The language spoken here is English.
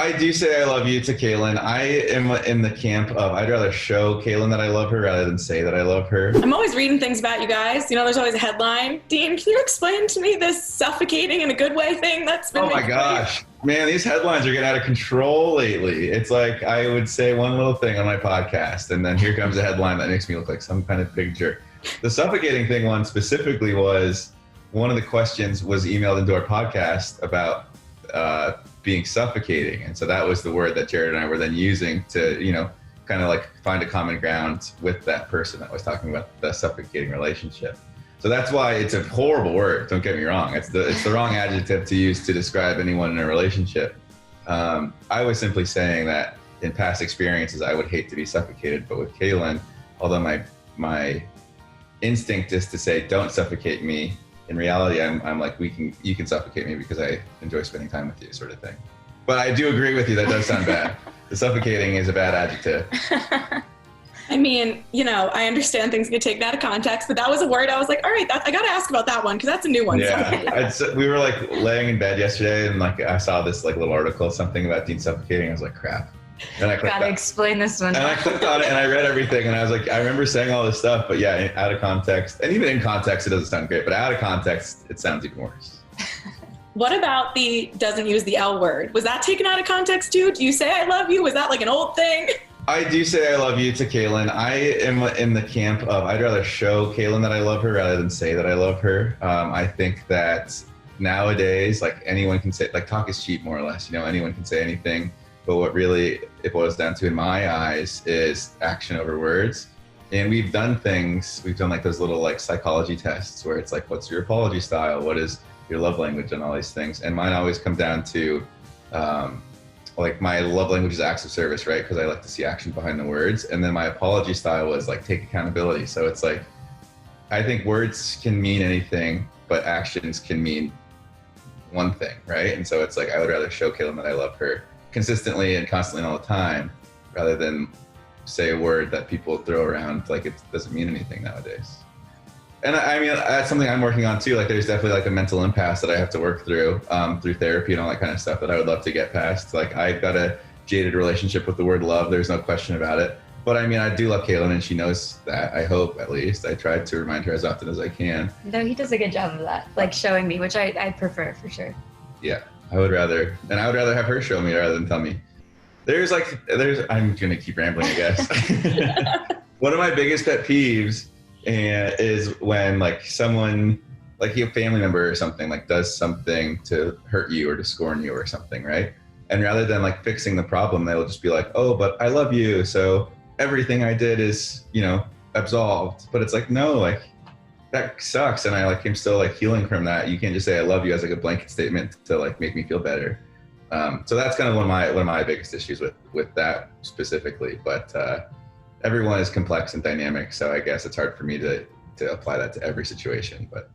I do say I love you to Caelynn. I am in the camp of I'd rather show Caelynn that I love her rather than say that I love her. I'm always reading things about you guys. You know, there's always a headline. Dean, can you explain to me this suffocating in a good way thing that's been Oh my gosh. Man, these headlines are getting out of control lately. It's like I would say one little thing on my podcast, and then here comes a headline that makes me look like some kind of big jerk. The suffocating thing one specifically was one of the questions was emailed into our podcast about being suffocating. And so that was the word that Jared and I were then using to, you know, kind of like find a common ground with that person that was talking about the suffocating relationship. So that's why it's a horrible word. Don't get me wrong. It's the wrong adjective to use to describe anyone in a relationship. I was simply saying that in past experiences, I would hate to be suffocated, but with Caelynn, although my instinct is to say, don't suffocate me. In reality, I'm like, you can suffocate me because I enjoy spending time with you, sort of thing. But I do agree with you, that does sound bad. The suffocating is a bad adjective. I mean, you know, I understand things get taken out of context, but that was a word I was like, all right, I got to ask about that one because that's a new one. Yeah, we were like laying in bed yesterday and like I saw this like little article, something about Dean suffocating. I was like, crap. And I gotta explain this one. And I clicked on it and I read everything and I was like, I remember saying all this stuff, but yeah, out of context, and even in context, it doesn't sound great, but out of context, it sounds even worse. What about the doesn't use the L word? Was that taken out of context too? Do you say I love you? Was that like an old thing? I do say I love you to Caelynn. I am in the camp of I'd rather show Caelynn that I love her rather than say that I love her. I think that nowadays, like anyone can say, like talk is cheap more or less, you know, anyone can say anything. But what really it boils down to in my eyes is action over words. And we've done like those little like psychology tests where it's like, what's your apology style? What is your love language and all these things? And mine always come down to like my love language is acts of service, right? Because I like to see action behind the words. And then my apology style was like take accountability. So it's like, I think words can mean anything, but actions can mean one thing, right? And so it's like, I would rather show Caelynn that I love her consistently and constantly and all the time rather than say a word that people throw around like it doesn't mean anything nowadays. And I mean, that's something I'm working on too. Like there's definitely like a mental impasse that I have to work through therapy and all that kind of stuff that I would love to get past. Like I've got a jaded relationship with the word love. There's no question about it. But I mean, I do love Caelynn and she knows that, I hope at least. I try to remind her as often as I can. No, he does a good job of that, like showing me, which I prefer for sure. Yeah, I would rather have her show me rather than tell me. I'm gonna keep rambling, I guess. One of my biggest pet peeves is when like someone, like a family member or something, like does something to hurt you or to scorn you or something, right? And rather than like fixing the problem, they'll just be like, oh, but I love you, so everything I did is, you know, absolved. But it's like, no, like that sucks, and I like am still like healing from that. You can't just say I love you as like a blanket statement to like make me feel better. So that's kind of one of my biggest issues with that specifically. But everyone is complex and dynamic, so I guess it's hard for me to apply that to every situation. But